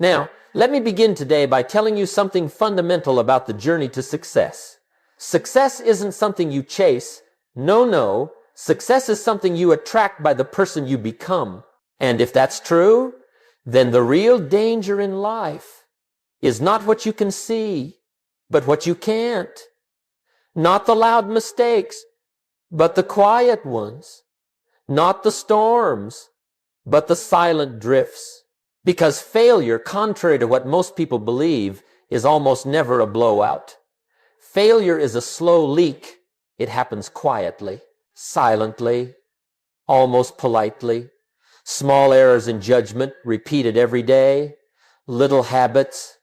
Now, let me begin today by telling you something fundamental about the journey to success. Success isn't something you chase. No. Success is something you attract by the person you become. And if that's true, then the real danger in life is not what you can see, but what you can't. Not the loud mistakes, but the quiet ones. Not the storms, but the silent drifts. Because failure, contrary to what most people believe, is almost never a blowout. Failure is a slow leak. It happens quietly, silently, almost politely. Small errors in judgment repeated every day. Little habits,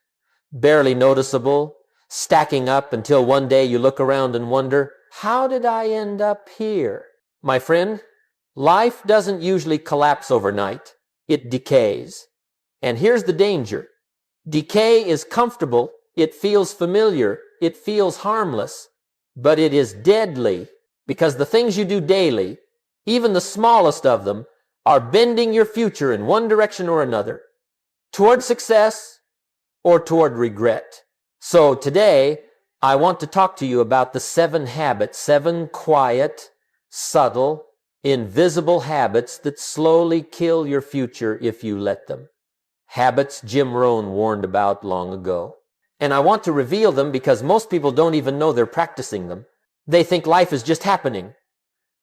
barely noticeable, stacking up until one day you look around and wonder, how did I end up here? My friend, life doesn't usually collapse overnight. It decays. And here's the danger. Decay is comfortable. It feels familiar. It feels harmless. But it is deadly, because the things you do daily, even the smallest of them, are bending your future in one direction or another, toward success or toward regret. So today, I want to talk to you about the 7 habits, 7 quiet, subtle, invisible habits that slowly kill your future if you let them. Habits Jim Rohn warned about long ago. And I want to reveal them because most people don't even know they're practicing them. They think life is just happening.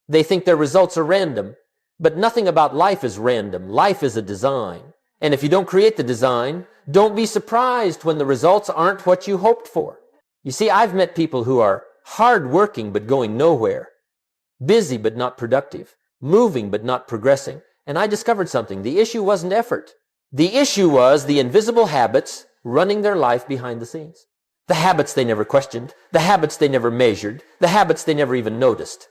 They think their results are random. But nothing about life is random. Life is a design. And if you don't create the design, don't be surprised when the results aren't what you hoped for. You see, I've met people who are hardworking but going nowhere, busy but not productive, moving but not progressing. And I discovered something. The issue wasn't effort. The issue was the invisible habits running their life behind the scenes. The habits they never questioned, the habits they never measured, the habits they never even noticed.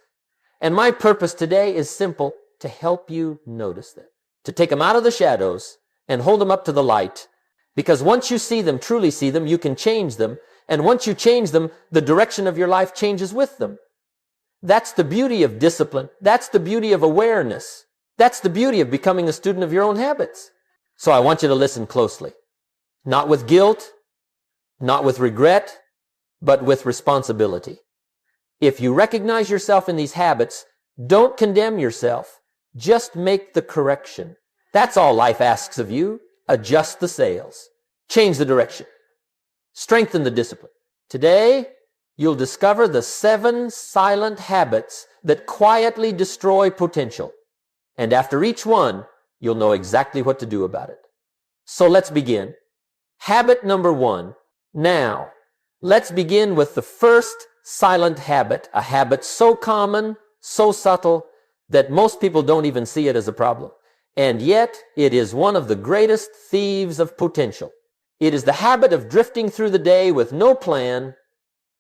And my purpose today is simple, to help you notice them, to take them out of the shadows and hold them up to the light. Because once you see them, truly see them, you can change them. And once you change them, the direction of your life changes with them. That's the beauty of discipline. That's the beauty of awareness. That's the beauty of becoming a student of your own habits. So I want you to listen closely. Not with guilt, not with regret, but with responsibility. If you recognize yourself in these habits, don't condemn yourself. Just make the correction. That's all life asks of you. Adjust the sails. Change the direction. Strengthen the discipline. Today, you'll discover the 7 silent habits that quietly destroy potential. And after each one, you'll know exactly what to do about it. So let's begin. Habit number 1. Now, let's begin with the first silent habit, a habit so common, so subtle, that most people don't even see it as a problem. And yet, it is one of the greatest thieves of potential. It is the habit of drifting through the day with no plan,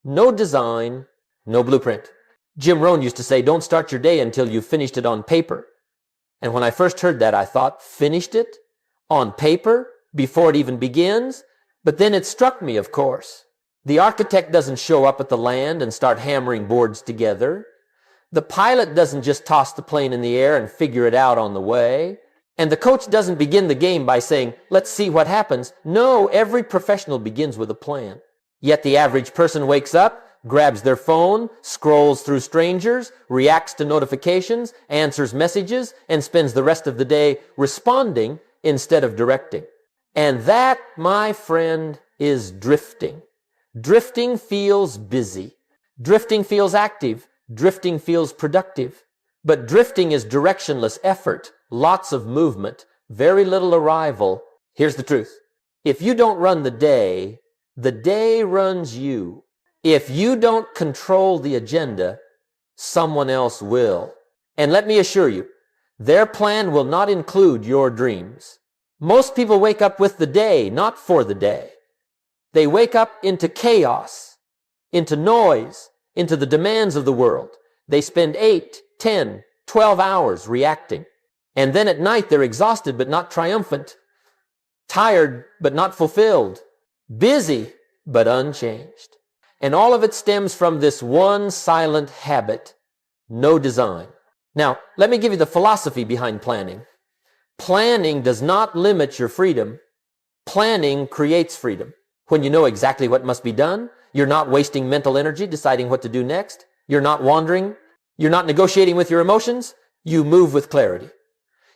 no design, no blueprint. Jim Rohn used to say, don't start your day until you've finished it on paper. And when I first heard that, I thought, finished it? On paper? Before it even begins? But then it struck me, of course. The architect doesn't show up at the land and start hammering boards together. The pilot doesn't just toss the plane in the air and figure it out on the way. And the coach doesn't begin the game by saying, let's see what happens. No, every professional begins with a plan. Yet the average person wakes up, grabs their phone, scrolls through strangers, reacts to notifications, answers messages, and spends the rest of the day responding instead of directing. And that, my friend, is drifting. Drifting feels busy. Drifting feels active. Drifting feels productive. But drifting is directionless effort, lots of movement, very little arrival. Here's the truth. If you don't run the day runs you. If you don't control the agenda, someone else will. And let me assure you, their plan will not include your dreams. Most people wake up with the day, not for the day. They wake up into chaos, into noise, into the demands of the world. They spend 8, 10, 12 hours reacting. And then at night they're exhausted but not triumphant, tired but not fulfilled, busy but unchanged. And all of it stems from this one silent habit, no design. Now, let me give you the philosophy behind planning. Planning does not limit your freedom. Planning creates freedom. When you know exactly what must be done, you're not wasting mental energy deciding what to do next. You're not wandering. You're not negotiating with your emotions. You move with clarity.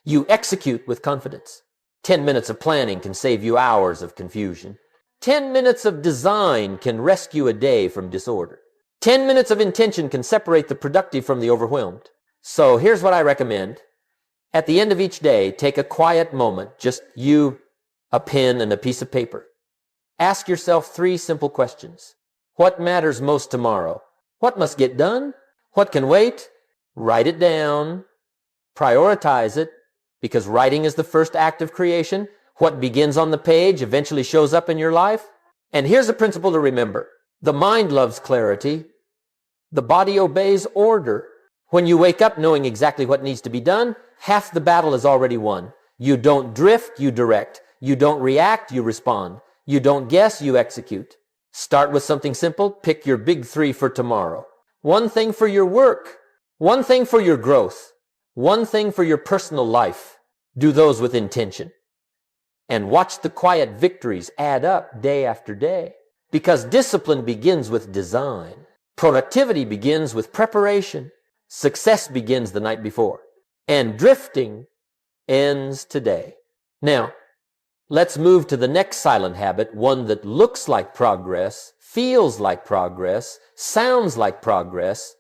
You execute with confidence. 10 minutes of planning can save you hours of confusion. 10 minutes of design can rescue a day from disorder. 10 minutes of intention can separate the productive from the overwhelmed. So here's what I recommend. At the end of each day, take a quiet moment, just you, a pen, and a piece of paper. Ask yourself 3 simple questions. What matters most tomorrow? What must get done? What can wait? Write it down. Prioritize it, because writing is the first act of creation. What begins on the page eventually shows up in your life. And here's a principle to remember. The mind loves clarity. The body obeys order. When you wake up knowing exactly what needs to be done, half the battle is already won. You don't drift, you direct. You don't react, you respond. You don't guess, you execute. Start with something simple. Pick your big 3 for tomorrow. 1 thing for your work. 1 thing for your growth. 1 thing for your personal life. Do those with intention. And watch the quiet victories add up day after day. Because discipline begins with design. Productivity begins with preparation. Success begins the night before. And drifting ends today. Now, let's move to the next silent habit, one that looks like progress, feels like progress, sounds like progress,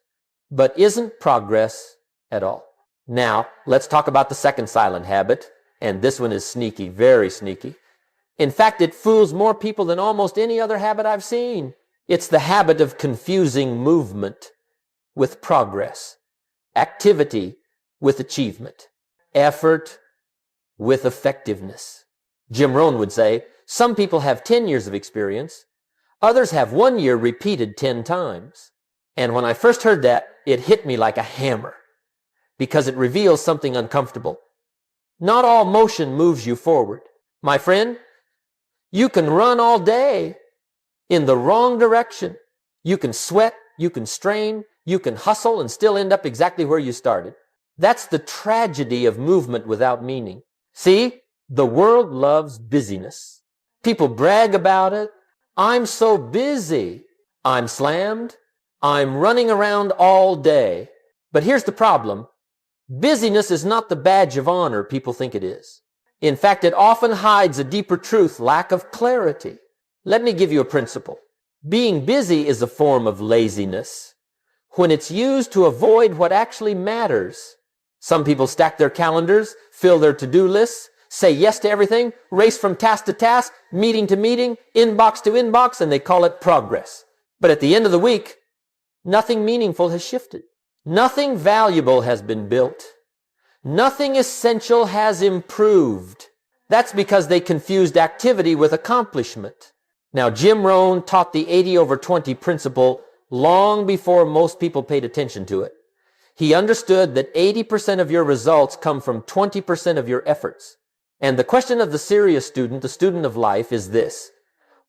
but isn't progress at all. Now, let's talk about the second silent habit, and this one is sneaky, very sneaky. In fact, it fools more people than almost any other habit I've seen. It's the habit of confusing movement with progress, activity with achievement, effort with effectiveness. Jim Rohn would say, some people have 10 years of experience, others have 1 year repeated 10 times. And when I first heard that, it hit me like a hammer, because it reveals something uncomfortable. Not all motion moves you forward. My friend, you can run all day in the wrong direction. You can sweat, you can strain, you can hustle and still end up exactly where you started. That's the tragedy of movement without meaning. See, the world loves busyness. People brag about it. I'm so busy. I'm slammed. I'm running around all day. But here's the problem. Busyness is not the badge of honor people think it is. In fact, it often hides a deeper truth, lack of clarity. Let me give you a principle. Being busy is a form of laziness when it's used to avoid what actually matters. Some people stack their calendars, fill their to-do lists, say yes to everything, race from task to task, meeting to meeting, inbox to inbox, and they call it progress. But at the end of the week, nothing meaningful has shifted. Nothing valuable has been built. Nothing essential has improved. That's because they confused activity with accomplishment. Now, Jim Rohn taught the 80/20 principle long before most people paid attention to it. He understood that 80% of your results come from 20% of your efforts. And the question of the serious student, the student of life, is this.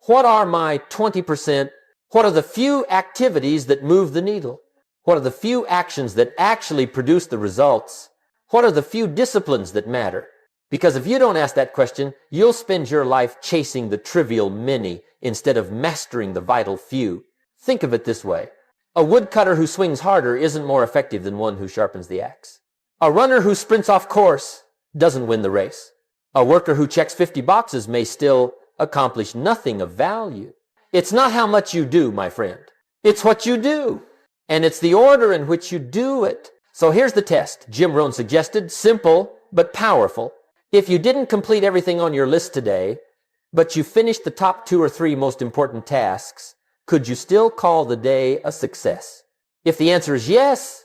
What are my 20%? What are the few activities that move the needle? What are the few actions that actually produce the results? What are the few disciplines that matter? Because if you don't ask that question, you'll spend your life chasing the trivial many instead of mastering the vital few. Think of it this way. A woodcutter who swings harder isn't more effective than one who sharpens the axe. A runner who sprints off course doesn't win the race. A worker who checks 50 boxes may still accomplish nothing of value. It's not how much you do, my friend. It's what you do. And it's the order in which you do it. So here's the test. Jim Rohn suggested, simple but powerful. If you didn't complete everything on your list today, but you finished the top 2 or 3 most important tasks, could you still call the day a success? If the answer is yes,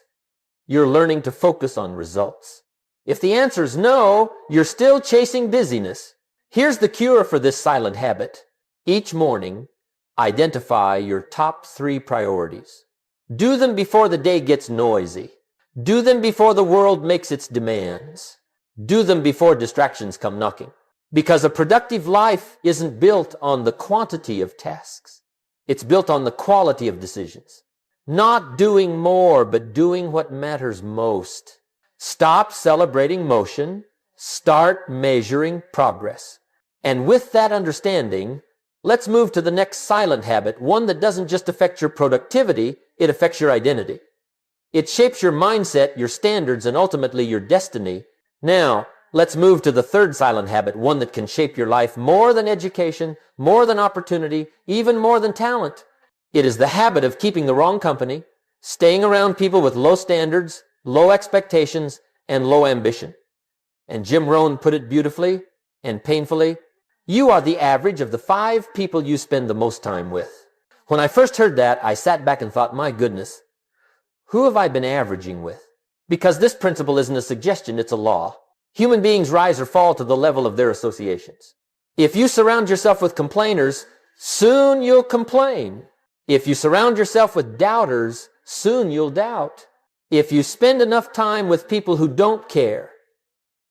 you're learning to focus on results. If the answer is no, you're still chasing busyness. Here's the cure for this silent habit. Each morning, identify your top 3 priorities. Do them before the day gets noisy. Do them before the world makes its demands. Do them before distractions come knocking. Because a productive life isn't built on the quantity of tasks. It's built on the quality of decisions. Not doing more, but doing what matters most. Stop celebrating motion. Start measuring progress. And with that understanding, let's move to the next silent habit, one that doesn't just affect your productivity, it affects your identity. It shapes your mindset, your standards, and ultimately your destiny. Now, let's move to the third silent habit, one that can shape your life more than education, more than opportunity, even more than talent. It is the habit of keeping the wrong company, staying around people with low standards, low expectations, and low ambition. And Jim Rohn put it beautifully and painfully, you are the average of the 5 people you spend the most time with. When I first heard that, I sat back and thought, my goodness, who have I been averaging with? Because this principle isn't a suggestion, it's a law. Human beings rise or fall to the level of their associations. If you surround yourself with complainers, soon you'll complain. If you surround yourself with doubters, soon you'll doubt. If you spend enough time with people who don't care,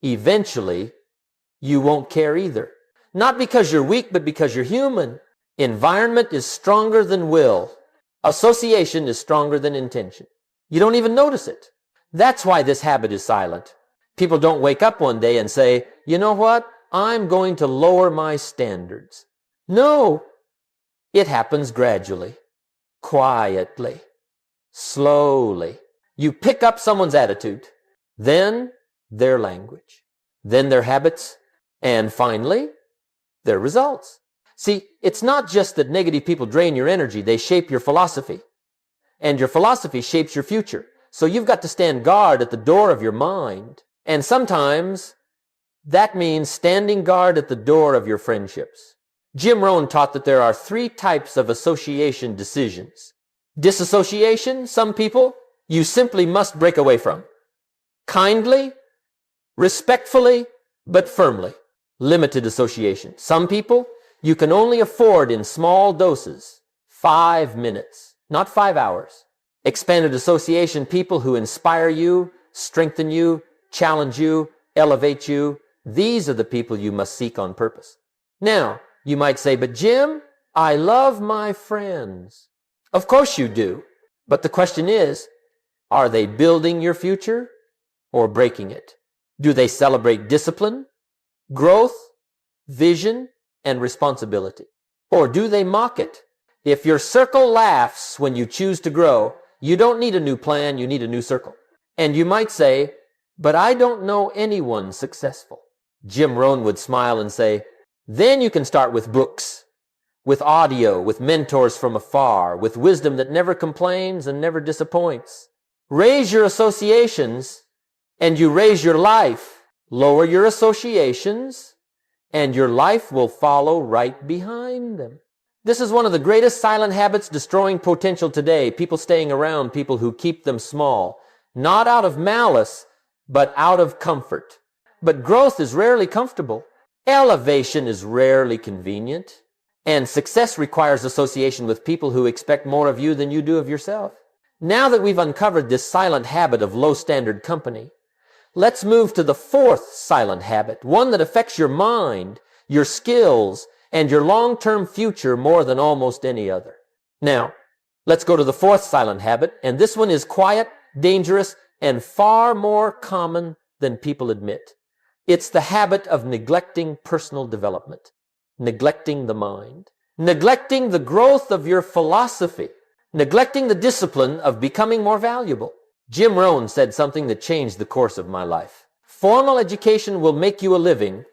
eventually you won't care either. Not because you're weak, but because you're human. Environment is stronger than will. Association is stronger than intention. You don't even notice it. That's why this habit is silent. People don't wake up one day and say, you know what? I'm going to lower my standards. No, it happens gradually, quietly, slowly. You pick up someone's attitude, then their language, then their habits, and finally, their results. See, it's not just that negative people drain your energy, they shape your philosophy. And your philosophy shapes your future. So you've got to stand guard at the door of your mind. And sometimes that means standing guard at the door of your friendships. Jim Rohn taught that there are 3 types of association decisions. Disassociation, some people, you simply must break away from. Kindly, respectfully, but firmly. Limited association. Some people, you can only afford in small doses. 5 minutes, not 5 hours. Expanded association, people who inspire you, strengthen you, challenge you, elevate you. These are the people you must seek on purpose. Now, you might say, but Jim, I love my friends. Of course you do. But the question is, are they building your future or breaking it? Do they celebrate discipline, growth, vision, and responsibility? Or do they mock it? If your circle laughs when you choose to grow, you don't need a new plan, you need a new circle. And you might say, but I don't know anyone successful. Jim Rohn would smile and say, then you can start with books, with audio, with mentors from afar, with wisdom that never complains and never disappoints. Raise your associations and you raise your life. Lower your associations and your life will follow right behind them. This is one of the greatest silent habits destroying potential today. People staying around people who keep them small, not out of malice, but out of comfort. But growth is rarely comfortable. Elevation is rarely convenient. And success requires association with people who expect more of you than you do of yourself. Now that we've uncovered this silent habit of low standard company, let's move to the 4th silent habit, one that affects your mind, your skills, and your long-term future more than almost any other. Now, let's go to the 4th silent habit, and this one is quiet, dangerous, and far more common than people admit. It's the habit of neglecting personal development, neglecting the mind, neglecting the growth of your philosophy, neglecting the discipline of becoming more valuable. Jim Rohn said something that changed the course of my life. Formal education will make you a living.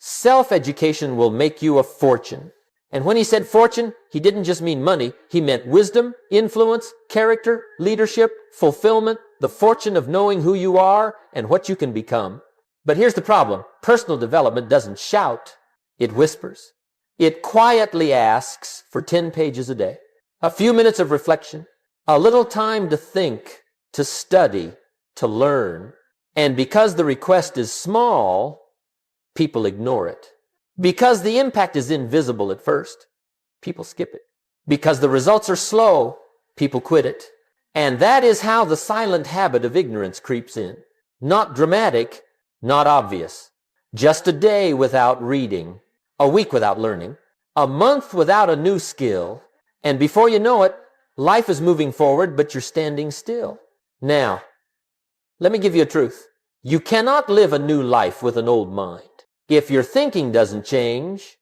Self-education will make you a fortune. And when he said fortune, he didn't just mean money. He meant wisdom, influence, character, leadership, fulfillment, the fortune of knowing who you are and what you can become. But here's the problem. Personal development doesn't shout. It whispers. It quietly asks for 10 pages a day, a few minutes of reflection, a little time to think, to study, to learn. And because the request is small, people ignore it. Because the impact is invisible at first, people skip it. Because the results are slow, people quit it. And that is how the silent habit of ignorance creeps in. Not dramatic, not obvious. Just a day without reading, a week without learning, a month without a new skill, and before you know it, life is moving forward, but you're standing still. Now, let me give you a truth. You cannot live a new life with an old mind. If your thinking doesn't change,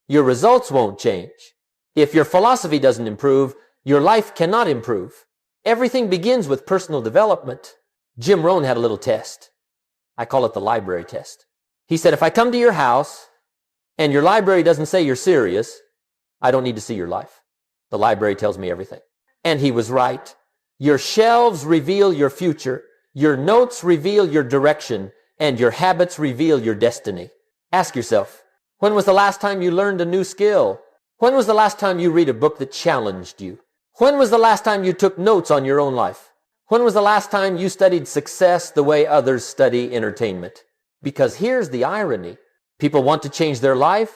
your results won't change. If your philosophy doesn't improve, your life cannot improve. Everything begins with personal development. Jim Rohn had a little test. I call it the library test. He said, if I come to your house and your library doesn't say you're serious, I don't need to see your life. The library tells me everything. And he was right. Your shelves reveal your future. Your notes reveal your direction. And your habits reveal your destiny. Ask yourself, when was the last time you learned a new skill? When was the last time you read a book that challenged you? When was the last time you took notes on your own life? When was the last time you studied success the way others study entertainment? Because here's the irony. People want to change their life,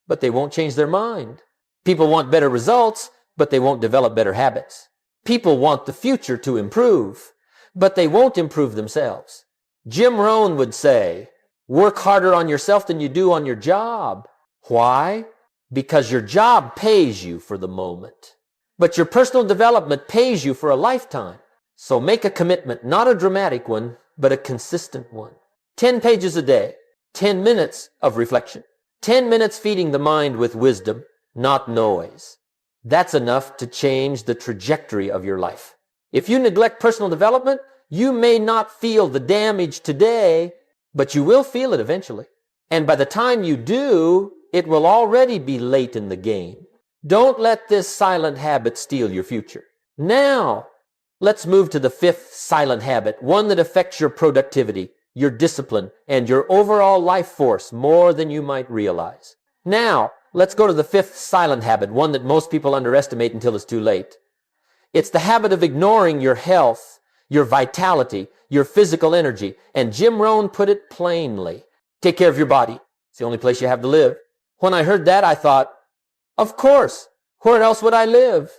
but they won't change their mind. People want better results, but they won't develop better habits. People want the future to improve, but they won't improve themselves. Jim Rohn would say, work harder on yourself than you do on your job. Why? Because your job pays you for the moment. But your personal development pays you for a lifetime. So make a commitment, not a dramatic one, but a consistent one. 10 pages a day, 10 minutes of reflection, 10 minutes feeding the mind with wisdom, not noise. That's enough to change the trajectory of your life. If you neglect personal development, you may not feel the damage today, but you will feel it eventually. And by the time you do, it will already be late in the game. Don't let this silent habit steal your future. Now, let's move to the fifth silent habit, one that affects your productivity, your discipline, and your overall life force more than you might realize. Now, let's go to the fifth silent habit, one that most people underestimate until it's too late. It's the habit of ignoring your health, your vitality, your physical energy. And Jim Rohn put it plainly. Take care of your body. It's the only place you have to live. When I heard that, I thought, of course, where else would I live?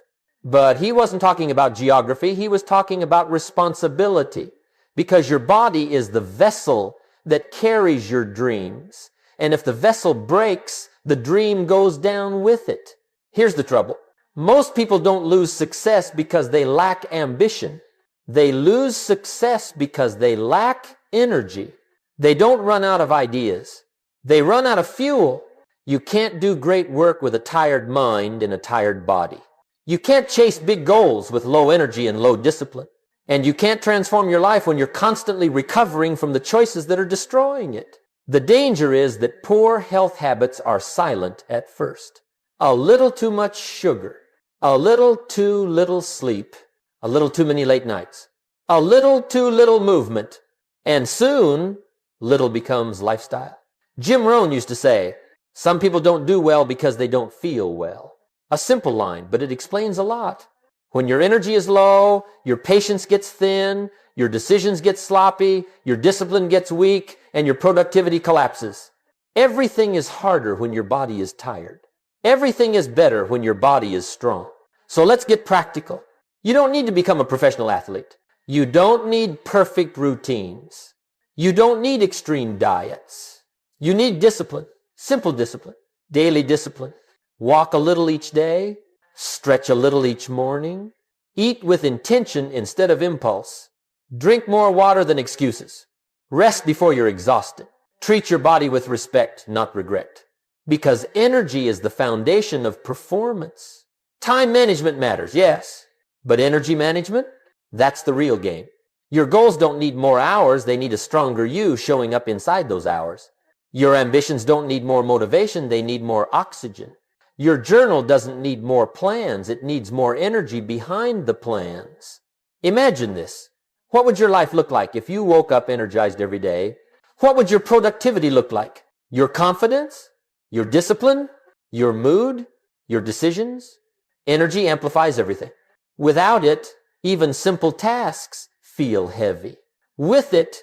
But he wasn't talking about geography. He was talking about responsibility. Because your body is the vessel that carries your dreams. And if the vessel breaks, the dream goes down with it. Here's the trouble. Most people don't lose success because they lack ambition. They lose success because they lack energy. They don't run out of ideas. They run out of fuel. You can't do great work with a tired mind and a tired body. You can't chase big goals with low energy and low discipline. And you can't transform your life when you're constantly recovering from the choices that are destroying it. The danger is that poor health habits are silent at first. A little too much sugar, a little too little sleep, a little too many late nights, a little too little movement, and soon little becomes lifestyle. Jim Rohn used to say, some people don't do well because they don't feel well. A simple line, but it explains a lot. When your energy is low, your patience gets thin, your decisions get sloppy, your discipline gets weak, and your productivity collapses. Everything is harder when your body is tired. Everything is better when your body is strong. So let's get practical. You don't need to become a professional athlete. You don't need perfect routines. You don't need extreme diets. You need discipline, simple discipline, daily discipline. Walk a little each day, stretch a little each morning, eat with intention instead of impulse, drink more water than excuses, rest before you're exhausted, treat your body with respect, not regret. Because energy is the foundation of performance. Time management matters, yes, but energy management, that's the real game. Your goals don't need more hours, they need a stronger you showing up inside those hours. Your ambitions don't need more motivation, they need more oxygen. Your journal doesn't need more plans, it needs more energy behind the plans. Imagine this. What would your life look like if you woke up energized every day? What would your productivity look like? Your confidence? Your discipline? Your mood? Your decisions? Energy amplifies everything. Without it, even simple tasks feel heavy. With it,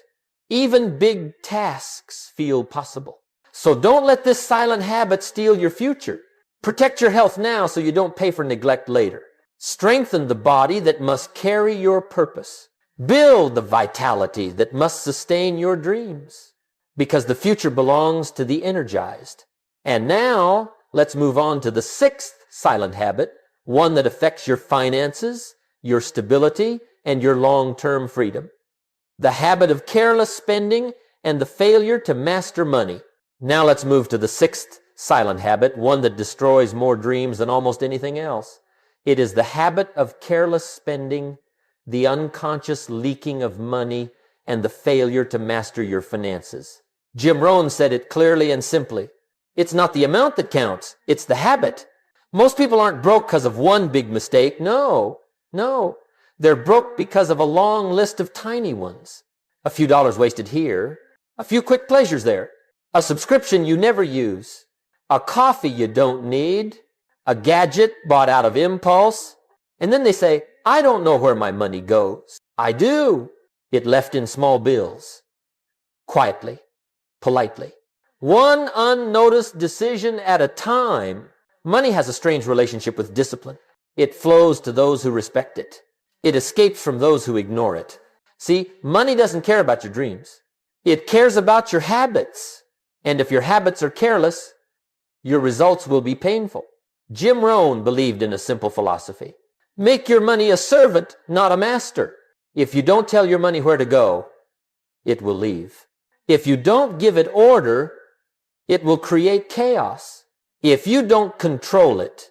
even big tasks feel possible. So don't let this silent habit steal your future. Protect your health now so you don't pay for neglect later. Strengthen the body that must carry your purpose. Build the vitality that must sustain your dreams. Because the future belongs to the energized. And now, let's move on to the sixth silent habit, one that affects your finances, your stability, and your long-term freedom. The habit of careless spending and the failure to master money. Now let's move to the sixth silent habit, one that destroys more dreams than almost anything else. It is the habit of careless spending, the unconscious leaking of money, and the failure to master your finances. Jim Rohn said it clearly and simply. It's not the amount that counts, it's the habit. Most people aren't broke because of one big mistake. No. They're broke because of a long list of tiny ones. A few dollars wasted here, a few quick pleasures there, a subscription you never use, a coffee you don't need, a gadget bought out of impulse. And then they say, I don't know where my money goes. I do. It left in small bills. Quietly, politely. One unnoticed decision at a time. Money has a strange relationship with discipline. It flows to those who respect it. It escapes from those who ignore it. See, money doesn't care about your dreams. It cares about your habits. And if your habits are careless, your results will be painful. Jim Rohn believed in a simple philosophy. Make your money a servant, not a master. If you don't tell your money where to go, it will leave. If you don't give it order, it will create chaos. If you don't control it,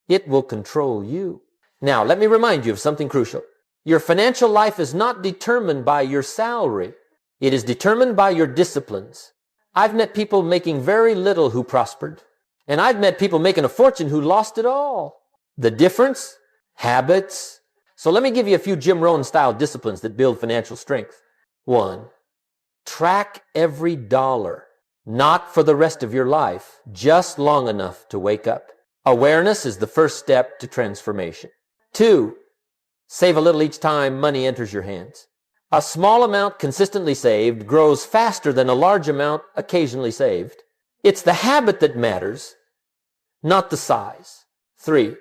it will control you. Now, let me remind you of something crucial. Your financial life is not determined by your salary. It is determined by your disciplines. I've met people making very little who prospered. And I've met people making a fortune who lost it all. The difference? Habits. So let me give you a few Jim Rohn-style disciplines that build financial strength. 1. Track every dollar. Not for the rest of your life, just long enough to wake up. Awareness is the first step to transformation. 2. Save a little each time money enters your hands. A small amount consistently saved grows faster than a large amount occasionally saved. It's the habit that matters, not the size. 3.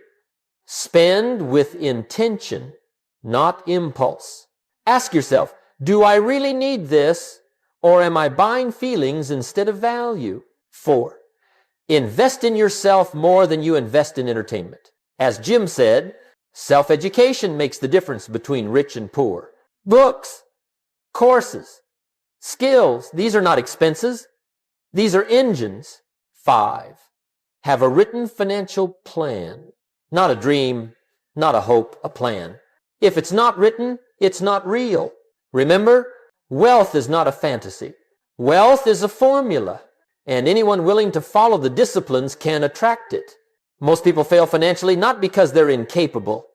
Spend with intention, not impulse. Ask yourself, do I really need this, or am I buying feelings instead of value? 4. Invest in yourself more than you invest in entertainment. As Jim said, self-education makes the difference between rich and poor. Books, courses, skills, these are not expenses. These are engines. 5. Have a written financial plan. Not a dream, not a hope, a plan. If it's not written, it's not real. Remember, wealth is not a fantasy. Wealth is a formula, and anyone willing to follow the disciplines can attract it. Most people fail financially not because they're incapable,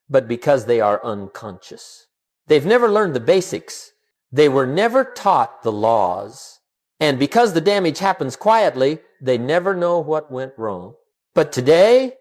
but because they are unconscious. They've never learned the basics. They were never taught the laws. And because the damage happens quietly, they never know what went wrong. But today,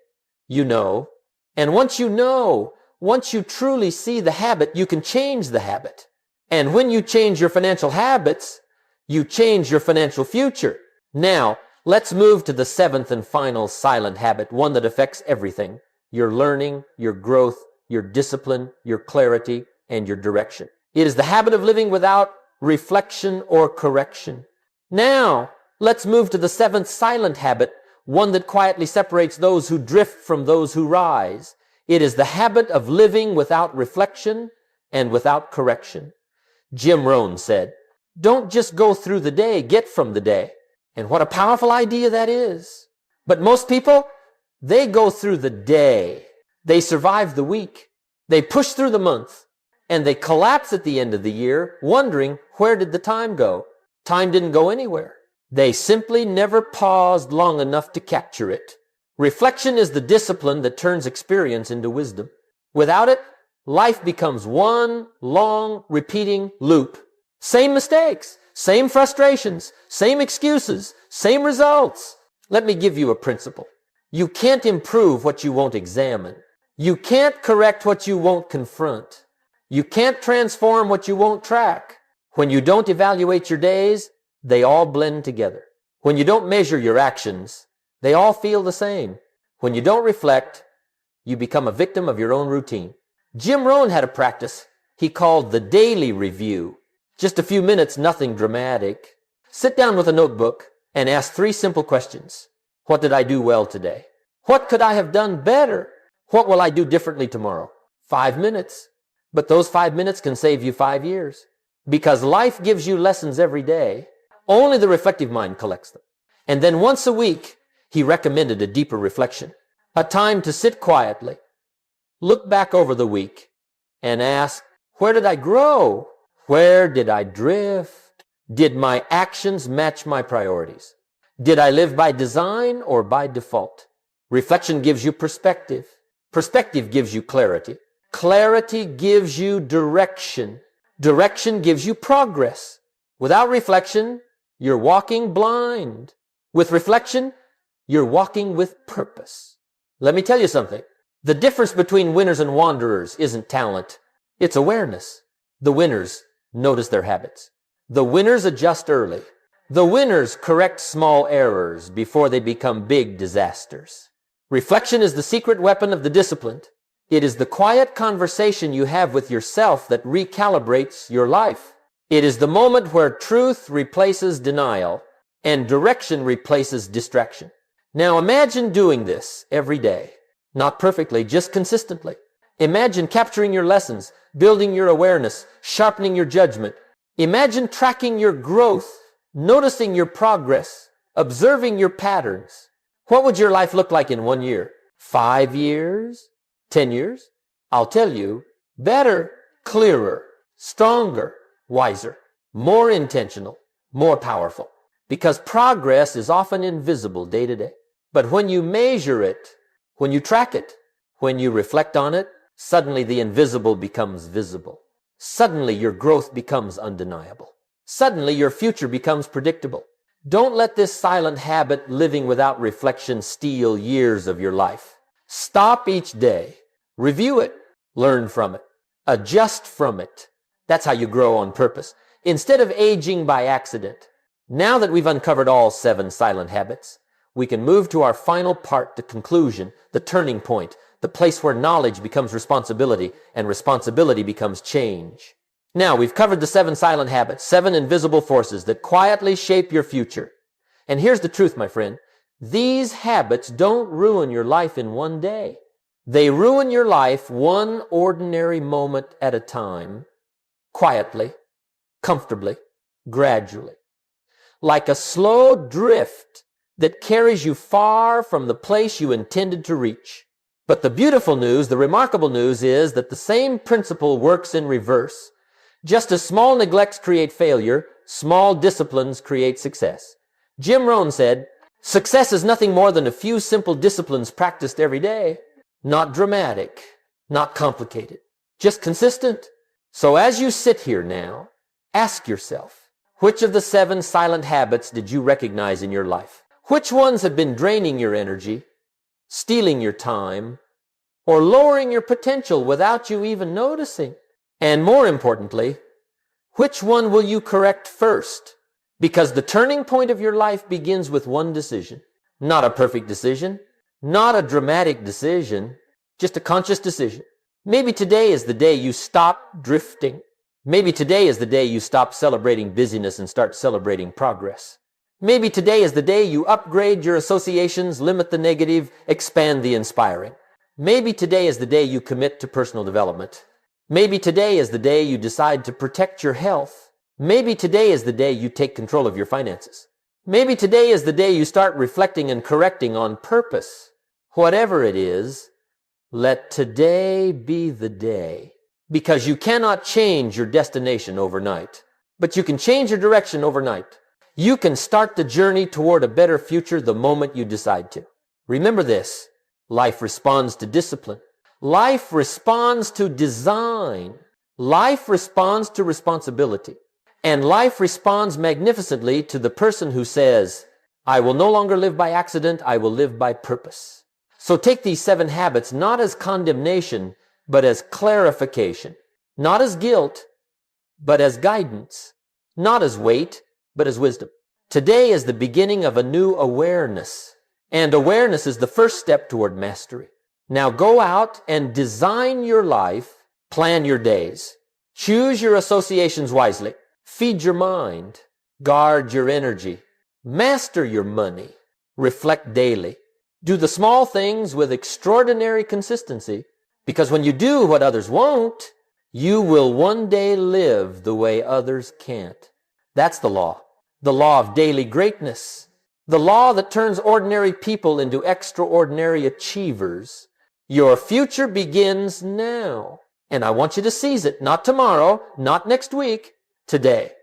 you know. And once you know, once you truly see the habit, you can change the habit. And when you change your financial habits, you change your financial future. Now, let's move to the 7th and final silent habit, one that affects everything. Your learning, your growth, your discipline, your clarity, and your direction. It is the habit of living without reflection or correction. Now, let's move to the 7th silent habit, one that quietly separates those who drift from those who rise. It is the habit of living without reflection and without correction. Jim Rohn said, don't just go through the day, get from the day. And what a powerful idea that is. But most people, they go through the day. They survive the week. They push through the month. And they collapse at the end of the year, wondering, where did the time go? Time didn't go anywhere. They simply never paused long enough to capture it. Reflection is the discipline that turns experience into wisdom. Without it, life becomes one long, repeating loop. Same mistakes, same frustrations, same excuses, same results. Let me give you a principle. You can't improve what you won't examine. You can't correct what you won't confront. You can't transform what you won't track. When you don't evaluate your days, they all blend together. When you don't measure your actions, they all feel the same. When you don't reflect, you become a victim of your own routine. Jim Rohn had a practice he called the daily review. Just a few minutes, nothing dramatic. Sit down with a notebook and ask 3 simple questions. What did I do well today? What could I have done better? What will I do differently tomorrow? 5 minutes. But those 5 minutes can save you 5 years. Because life gives you lessons every day. Only the reflective mind collects them. And then once a week, he recommended a deeper reflection, a time to sit quietly, look back over the week, and ask, where did I grow? Where did I drift? Did my actions match my priorities? Did I live by design or by default? Reflection gives you perspective. Perspective gives you clarity. Clarity gives you direction. Direction gives you progress. Without reflection, you're walking blind. With reflection, you're walking with purpose. Let me tell you something. The difference between winners and wanderers isn't talent. It's awareness. The winners notice their habits. The winners adjust early. The winners correct small errors before they become big disasters. Reflection is the secret weapon of the disciplined. It is the quiet conversation you have with yourself that recalibrates your life. It is the moment where truth replaces denial and direction replaces distraction. Now imagine doing this every day. Not perfectly, just consistently. Imagine capturing your lessons, building your awareness, sharpening your judgment. Imagine tracking your growth, noticing your progress, observing your patterns. What would your life look like in 1 year? 5 years? 10 years? I'll tell you, better, clearer, stronger, wiser, more intentional, more powerful. Because progress is often invisible day to day. But when you measure it, when you track it, when you reflect on it, suddenly the invisible becomes visible. Suddenly your growth becomes undeniable. Suddenly your future becomes predictable. Don't let this silent habit living without reflection steal years of your life. Stop each day. Review it. Learn from it. Adjust from it. That's how you grow on purpose. Instead of aging by accident. Now that we've uncovered all 7 silent habits, we can move to our final part, the conclusion, the turning point, the place where knowledge becomes responsibility and responsibility becomes change. Now, we've covered the 7 silent habits, 7 invisible forces that quietly shape your future. And here's the truth, my friend. These habits don't ruin your life in 1 day. They ruin your life one ordinary moment at a time, quietly, comfortably, gradually. Like a slow drift that carries you far from the place you intended to reach. But the beautiful news, the remarkable news is that the same principle works in reverse. Just as small neglects create failure, small disciplines create success. Jim Rohn said, success is nothing more than a few simple disciplines practiced every day. Not dramatic, not complicated, just consistent. So as you sit here now, ask yourself, which of the 7 silent habits did you recognize in your life? Which ones have been draining your energy, stealing your time, or lowering your potential without you even noticing? And more importantly, which one will you correct first? Because the turning point of your life begins with one decision. Not a perfect decision, not a dramatic decision, just a conscious decision. Maybe today is the day you stop drifting. Maybe today is the day you stop celebrating busyness and start celebrating progress. Maybe today is the day you upgrade your associations, limit the negative, expand the inspiring. Maybe today is the day you commit to personal development. Maybe today is the day you decide to protect your health. Maybe today is the day you take control of your finances. Maybe today is the day you start reflecting and correcting on purpose. Whatever it is, let today be the day. Because you cannot change your destination overnight, but you can change your direction overnight. You can start the journey toward a better future the moment you decide to. Remember this, life responds to discipline. Life responds to design. Life responds to responsibility. And life responds magnificently to the person who says, I will no longer live by accident, I will live by purpose. So take these 7 habits not as condemnation, but as clarification. Not as guilt, but as guidance. Not as weight, but as wisdom. Today is the beginning of a new awareness. And awareness is the first step toward mastery. Now go out and design your life, plan your days. Choose your associations wisely. Feed your mind. Guard your energy. Master your money. Reflect daily. Do the small things with extraordinary consistency, because when you do what others won't, you will one day live the way others can't. That's the law. the law of daily greatness, the law that turns ordinary people into extraordinary achievers. Your future begins now. And I want you to seize it, not tomorrow, not next week, today.